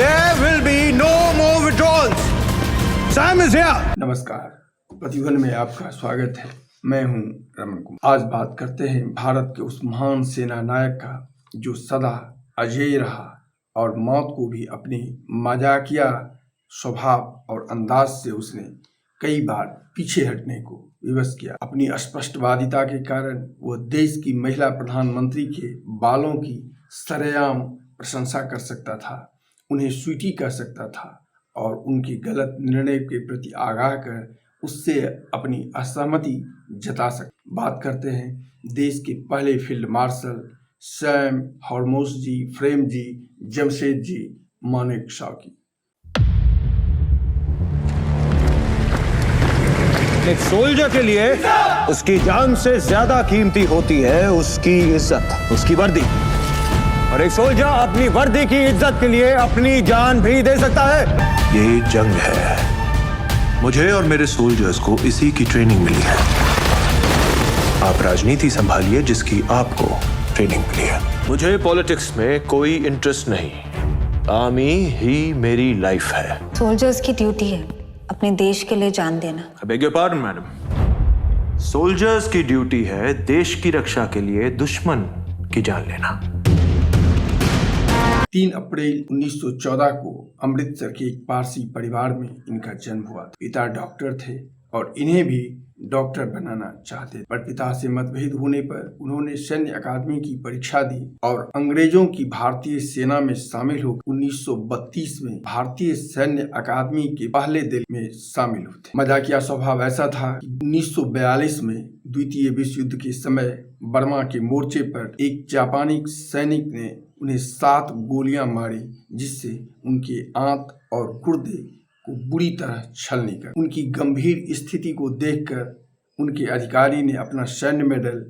There will be no more withdrawals. Sam is here. नमस्कार, प्रतिध्वनि में आपका स्वागत है। मैं हूं रमन कुमार। आज बात करते हैं भारत के उस महान सेना नायक का जो सदा अजेय रहा और मौत को भी अपनी मजाकिया स्वभाव और अंदाज से उसने कई बार पीछे हटने को विवश किया। अपनी अस्पष्टवादिता के कारण वह देश की महिला प्रधानमंत्री के बालों की सरेआम प्रशंसा कर सकता था, उन्हें स्वीटी कह सकता था और उनके गलत निर्णय के प्रति आगाह कर उससे अपनी असहमति जता सकता। बात करते हैं देश के पहले फील्ड मार्शल सैम हॉर्मोस जी, फ्रेम जी, जमशेद जी मानेकशॉ की। एक सोल्जर के लिए उसकी जान से ज्यादा कीमती होती है उसकी इज्जत, उसकी वर्दी। और एक सोल्जर अपनी वर्दी की इज्जत के लिए अपनी जान भी दे सकता है। ये जंग है, मुझे और मेरे सोल्जर्स को इसी की ट्रेनिंग मिली है। आप राजनीति संभालिए जिसकी आपको ट्रेनिंग मिली है। मुझे पॉलिटिक्स में कोई इंटरेस्ट नहीं, आर्मी ही मेरी लाइफ है। सोल्जर्स की ड्यूटी है अपने देश के लिए जान देना। I beg your pardon, madam. Soldiers की ड्यूटी है देश की रक्षा के लिए दुश्मन की जान लेना। 3 अप्रैल 1914 को अमृतसर के एक पारसी परिवार में इनका जन्म हुआ। पिता डॉक्टर थे और इन्हें भी डॉक्टर बनाना चाहते, पर पिता से मतभेद होने पर उन्होंने सैन्य अकादमी की परीक्षा दी और अंग्रेजों की भारतीय सेना में शामिल हो 1932 में भारतीय सैन्य अकादमी के पहले दल में शामिल हुए। मजाकिया स्वभाव ऐसा था कि 1942 में द्वितीय विश्व युद्ध के समय बर्मा के मोर्चे पर एक जापानी सैनिक ने उन्हें 7 गोलियां मारी, जिससे उनके आंत और गुर्दे को बुरी तरह छलनी कर। उनकी गंभीर स्थिति को देखकर उनके अधिकारी ने अपना सैन्य मेडल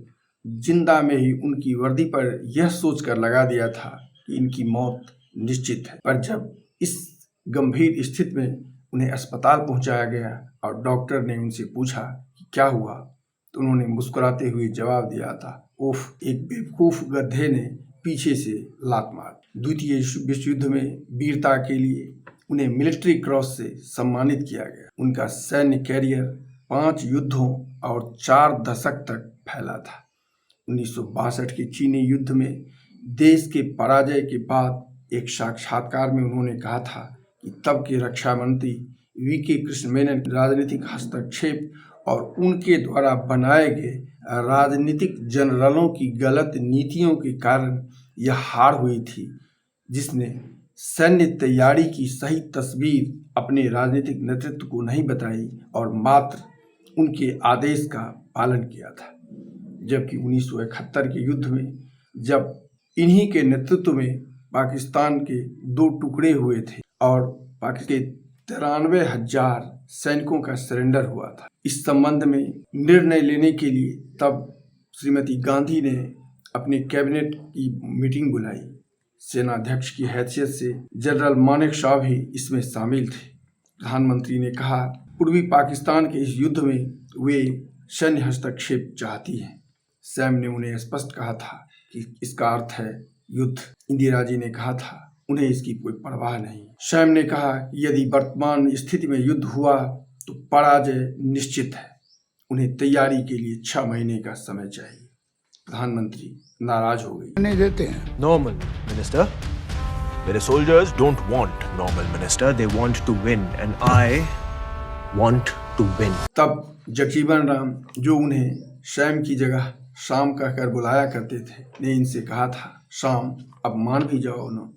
जिंदा में ही उनकी वर्दी पर यह सोचकर लगा दिया था कि इनकी मौत निश्चित है। पर जब इस गंभीर स्थिति में उन्हें अस्पताल पहुंचाया गया और डॉक्टर ने उनसे पूछा कि क्या हुआ, तो उन्होंने मुस्कुराते हुए जवाब दिया था, उफ, एक बेवकूफ गधे ने पीछे से लात मार। द्वितीय विश्व युद्ध में वीरता के लिए उन्हें मिलिट्री क्रॉस से सम्मानित किया गया। उनका सैन्य कैरियर 5 युद्धों और 4 दशक तक फैला था। 1962 के चीनी युद्ध में देश के पराजय के बाद एक साक्षात्कार में उन्होंने कहा था कि तब के रक्षा मंत्री वीके कृष्ण मेनन राजनीतिक हस्तक्षेप और उनके द्वारा बनाए गए राजनीतिक जनरलों की गलत नीतियों के कारण यह हार हुई थी, जिसने सैन्य तैयारी की सही तस्वीर अपने राजनीतिक नेतृत्व को नहीं बताई और मात्र उनके आदेश का पालन किया था। जबकि 1971 के युद्ध में जब इन्हीं के नेतृत्व में पाकिस्तान के 2 टुकड़े हुए थे और पाकिस्तान के 93,000 सैनिकों का सरेंडर हुआ था। इस संबंध में निर्णय लेने के लिए तब श्रीमती गांधी ने अपने कैबिनेट की मीटिंग बुलाई। सेना अध्यक्ष की हैसियत से जनरल मानेकशॉ भी इसमें शामिल थे। प्रधानमंत्री ने कहा, पूर्वी पाकिस्तान के इस युद्ध में वे सैन्य हस्तक्षेप चाहती हैं। सैम ने उन्हें स्पष्ट कहा था कि इसका अर्थ है युद्ध। इंदिरा जी ने कहा था उन्हें इसकी कोई परवाह नहीं। सैम ने कहा, यदि वर्तमान स्थिति में युद्ध हुआ तो पराजय निश्चित है, उन्हें तैयारी के लिए 6 महीने का समय चाहिए। प्रधानमंत्री नाराज हो गए। नहीं देते हैं नॉर्मल मिनिस्टर, मेरे soldiers don't want normal minister, they want to win and I want to win. तब जगजीवन राम, जो उन्हें सैम की जगह शाम कहकर बुलाया करते थे, ने इनसे कहा था, शाम अब मान भी जाओ ना।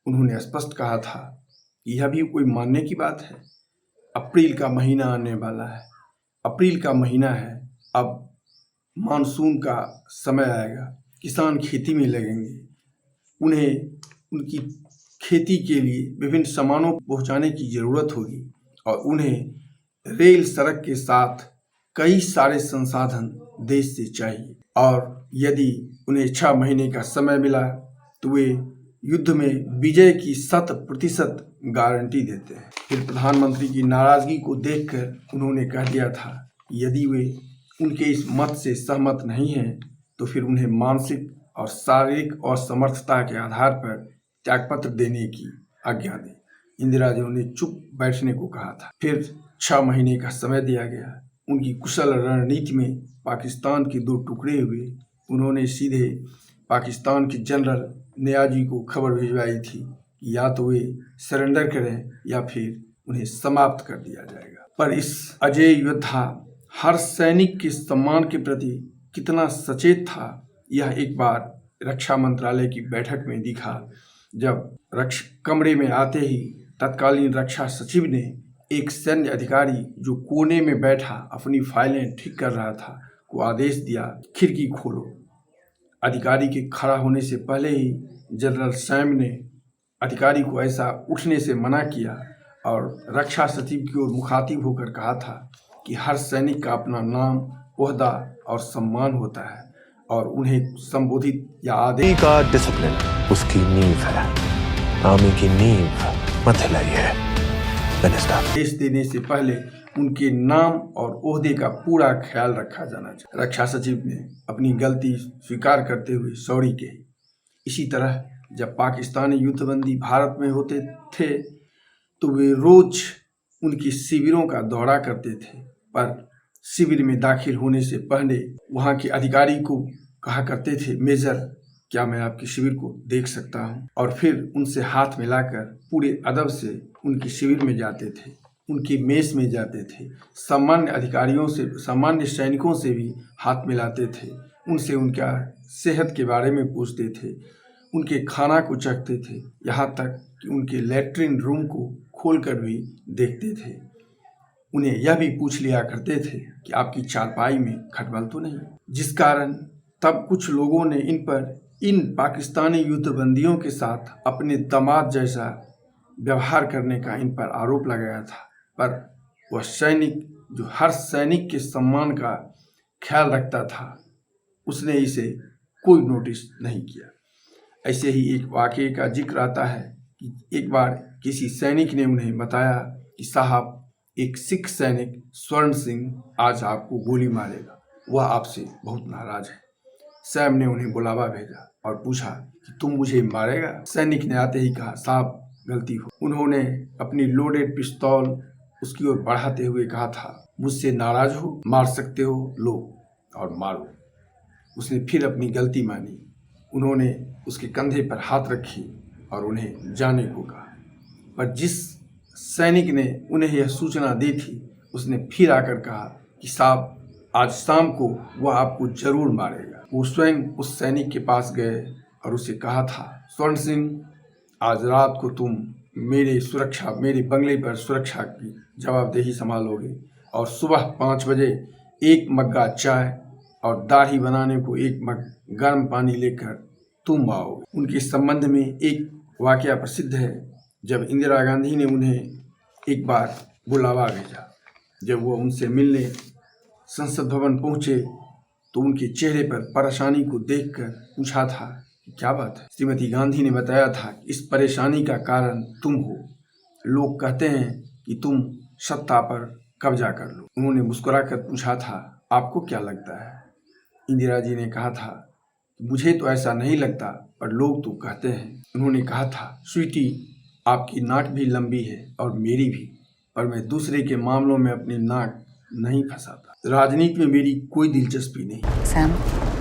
उन्होंने स्पष्ट कहा था कि यह भी कोई मानने की बात है। अप्रैल का महीना आने वाला है, अप्रैल का महीना है, अब मानसून का समय आएगा, किसान खेती में लगेंगे, उन्हें उनकी खेती के लिए विभिन्न सामानों को पहुंचाने की ज़रूरत होगी और उन्हें रेल सड़क के साथ कई सारे संसाधन देश से चाहिए। और यदि उन्हें 6 महीने का समय मिला तो वे युद्ध में विजय की 100% गारंटी देते हैं। फिर प्रधानमंत्री की नाराजगी को देखकर उन्होंने कह दिया था कि यदि वे उनके इस मत से सहमत नहीं हैं तो फिर उन्हें मानसिक और शारीरिक असमर्थता के आधार पर त्यागपत्र देने की आज्ञा दी। इंदिरा जी उन्हें चुप बैठने को कहा था। फिर 6 महीने का समय दिया गया। उनकी कुशल रणनीति में पाकिस्तान के 2 टुकड़े हुए। उन्होंने सीधे पाकिस्तान के जनरल नियाजी को खबर भिजवाई थी कि या तो वे सरेंडर करें या फिर उन्हें समाप्त कर दिया जाएगा। पर इस अजय योद्धा हर सैनिक के सम्मान के प्रति कितना सचेत था, यह एक बार रक्षा मंत्रालय की बैठक में दिखा, जब कमरे में आते ही तत्कालीन रक्षा सचिव ने एक सैन्य अधिकारी जो कोने में बैठा अपनी फाइलें ठीक कर रहा था को आदेश दिया, खिड़की खोलो। अधिकारी के खड़ा होने से पहले ही जनरल सैम ने अधिकारी को ऐसा उठने से मना किया और रक्षा सचिव की ओर मुखातिब होकर कहा था कि हर सैनिक का अपना नाम, ओहदा और सम्मान होता है और उन्हें संबोधित या आदेश का डिसिप्लिन उसकी नींव है। आर्मी की नींव मत हिलाइए। आदेश देने से पहले उनके नाम और ओहदे का पूरा ख्याल रखा जाना चाहिए। रक्षा सचिव ने अपनी गलती स्वीकार करते हुए सॉरी कही। इसी तरह जब पाकिस्तानी युद्धबंदी भारत में होते थे तो वे रोज उनकी शिविरों का दौरा करते थे, पर शिविर में दाखिल होने से पहले वहां के अधिकारी को कहा करते थे, मेजर क्या मैं आपके शिविर को देख सकता हूं? और फिर उनसे हाथ मिलाकर पूरे अदब से उनके शिविर में जाते थे, उनकी मेस में जाते थे। सामान्य अधिकारियों से, सामान्य सैनिकों से भी हाथ मिलाते थे, उनसे उनका सेहत के बारे में पूछते थे, उनके खाना को चखते थे, यहाँ तक कि उनके लैट्रिन रूम को खोलकर भी देखते थे। उन्हें यह भी पूछ लिया करते थे कि आपकी चारपाई में खटमल तो नहीं, जिस कारण तब कुछ लोगों ने इन पाकिस्तानी युद्धबंदियों के साथ अपने दामाद जैसा व्यवहार करने का इन पर आरोप लगाया था। पर वह सैनिक जो हर सैनिक के सम्मान का ख्याल रखता था, उसने इसे कोई नोटिस नहीं किया। ऐसे ही एक वाक़ये का जिक्र आता है कि एक बार किसी सैनिक ने उन्हें बताया कि साहब, एक सिख सैनिक स्वर्ण सिंह आज आपको गोली मारेगा, वह आपसे बहुत नाराज है। सैम ने उन्हें बुलावा भेजा और पूछा कि तुम मुझे मारेगा? सैनिक ने आते ही कहा, साहब गलती हो। उन्होंने अपनी लोडेड पिस्तौल उसकी ओर बढ़ाते हुए कहा था, मुझसे नाराज हो, मार सकते हो, लो और मारो। उसने फिर अपनी गलती मानी। उन्होंने उसके कंधे पर हाथ रखी और उन्हें जाने को कहा। पर जिस सैनिक ने उन्हें यह सूचना दी थी, उसने फिर आकर कहा कि साहब, आज शाम को वह आपको जरूर मारेगा। वो स्वयं उस सैनिक के पास गए और उसे कहा था, स्वर्ण सिंह, आज रात को तुम मेरे बंगले पर सुरक्षा की जवाबदेही संभालोगे और सुबह 5 बजे 1 मग्गा चाय और दाढ़ी बनाने को 1 मग गर्म पानी लेकर तुम आओगे। उनके संबंध में एक वाकया प्रसिद्ध है। जब इंदिरा गांधी ने उन्हें एक बार बुलावा भेजा, जब वो उनसे मिलने संसद भवन पहुंचे तो उनके चेहरे पर परेशानी को देखकर पूछा था कि क्या बात है? श्रीमती गांधी ने बताया था कि इस परेशानी का कारण तुम हो। लोग कहते हैं कि तुम सत्ता पर कब्जा कर लो। उन्होंने मुस्कुराकर पूछा था, आपको क्या लगता है? इंदिरा जी ने कहा था, मुझे तो ऐसा नहीं लगता, पर लोग तो कहते हैं। उन्होंने कहा था, स्वीटी, आपकी नाक भी लंबी है और मेरी भी, पर मैं दूसरे के मामलों में अपनी नाक नहीं फंसाता। राजनीति में मेरी कोई दिलचस्पी नहीं। सैम,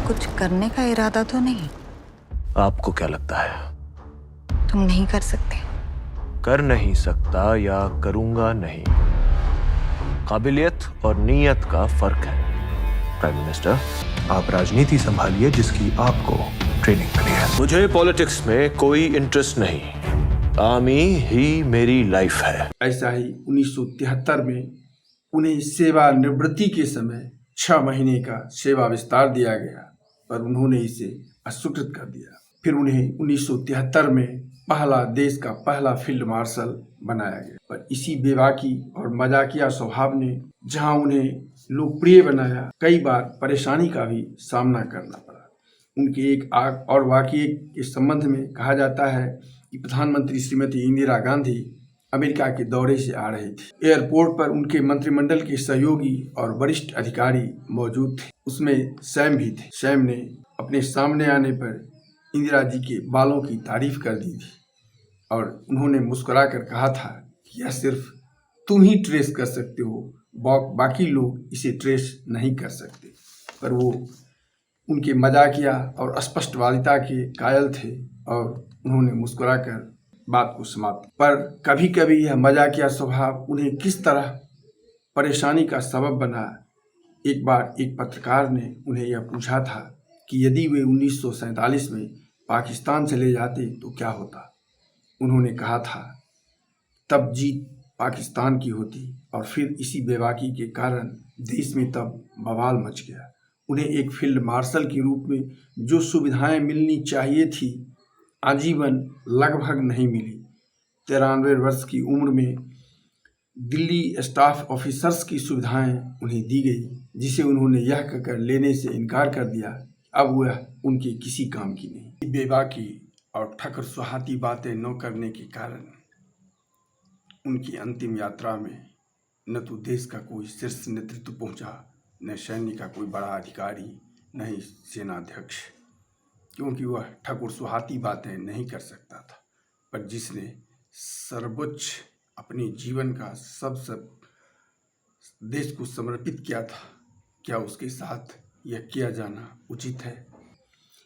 कुछ करने का इरादा तो नहीं? आपको क्या लगता है? तुम नहीं कर सकते। कर नहीं सकता या करूंगा नहीं, काबिलियत और नीयत का फर्क है। प्राइम मिनिस्टर, आप राजनीति संभालिए जिसकी आपको ट्रेनिंग मिली है। मुझे पॉलिटिक्स में कोई इंटरेस्ट नहीं, आर्मी ही मेरी लाइफ है। ऐसा ही 1973 में उन्हें सेवानिवृत्ति के समय 6 महीने का सेवा विस्तार दिया गया, पर उन्होंने इसे अस्वीकृत कर दिया। फिर उन्हें 1973 में देश का पहला फील्ड मार्शल बनाया गया, पर इसी बेबाकी और मजाकिया स्वभाव ने जहां उन्हें लोकप्रिय बनाया, कई बार परेशानी का भी सामना करना पड़ा। उनके एक और वाकये के संबंध में कहा जाता है कि प्रधानमंत्री श्रीमती इंदिरा गांधी अमेरिका के दौरे से आ रही थी। एयरपोर्ट पर उनके मंत्रिमंडल के सहयोगी और वरिष्ठ अधिकारी मौजूद थे, उसमें सैम भी थे। सैम ने अपने सामने आने पर इंदिरा जी के बालों की तारीफ कर दी थी और उन्होंने मुस्कुरा कर कहा था कि यह सिर्फ तुम ही ट्रेस कर सकते हो, बाकी लोग इसे ट्रेस नहीं कर सकते। पर वो उनके मजाकिया और स्पष्टवादिता के कायल थे और उन्होंने मुस्कुरा कर बात को समाप्त। पर कभी कभी यह मजाकिया स्वभाव उन्हें किस तरह परेशानी का सबब बना। एक बार एक पत्रकार ने उन्हें यह पूछा था कि यदि वे 1947 में पाकिस्तान चले जाते तो क्या होता। उन्होंने कहा था तब जीत पाकिस्तान की होती और फिर इसी बेबाकी के कारण देश में तब बवाल मच गया। उन्हें एक फील्ड मार्शल के रूप में जो सुविधाएं मिलनी चाहिए थी आजीवन लगभग नहीं मिली। 93 वर्ष की उम्र में दिल्ली स्टाफ ऑफिसर्स की सुविधाएं उन्हें दी गई, जिसे उन्होंने यह कहकर लेने से इनकार कर दिया अब वह उनके किसी काम की नहीं। बेबाकी और ठकर सुहाती बातें न करने के कारण उनकी अंतिम यात्रा में न तो देश का कोई शीर्ष नेतृत्व पहुंचा, न सैन्य का कोई बड़ा अधिकारी, न ही सेनाध्यक्ष, क्योंकि वह ठकुर सुहाती बातें नहीं कर सकता था। पर जिसने सर्वोच्च अपने जीवन का सब देश को समर्पित किया था, क्या उसके साथ यह किया जाना उचित है?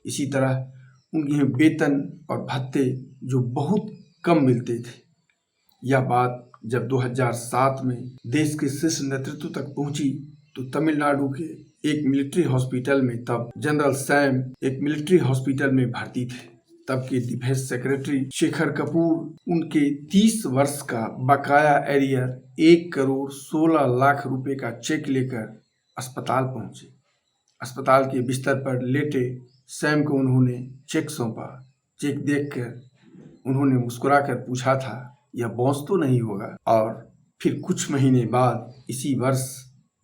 इसी तरह उनके वेतन और भत्ते जो बहुत कम मिलते थे, यह बात जब 2007 में देश के शीर्ष नेतृत्व तक पहुंची तो तमिलनाडु के एक मिलिट्री हॉस्पिटल में तब जनरल सैम एक मिलिट्री हॉस्पिटल में भर्ती थे। तब के डिफेंस सेक्रेटरी शेखर कपूर उनके 30 वर्ष का बकाया एरियर 1 करोड़ 16 लाख रुपए का चेक लेकर अस्पताल पहुंचे। अस्पताल के बिस्तर पर लेटे सैम को उन्होंने चेक सौंपा। चेक देखकर उन्होंने मुस्कुरा कर पूछा था यह बॉस तो नहीं होगा। और फिर कुछ महीने बाद इसी वर्ष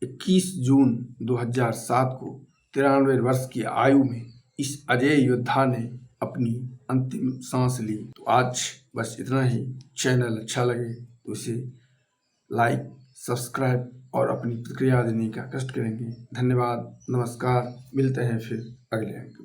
21 जून 2007 को 93 वर्ष की आयु में इस अजय योद्धा ने अपनी अंतिम सांस ली। तो आज बस इतना ही। चैनल अच्छा लगे तो इसे लाइक, सब्सक्राइब और अपनी प्रतिक्रिया देने का कष्ट करेंगे। धन्यवाद, नमस्कार, मिलते हैं फिर अगले अंक।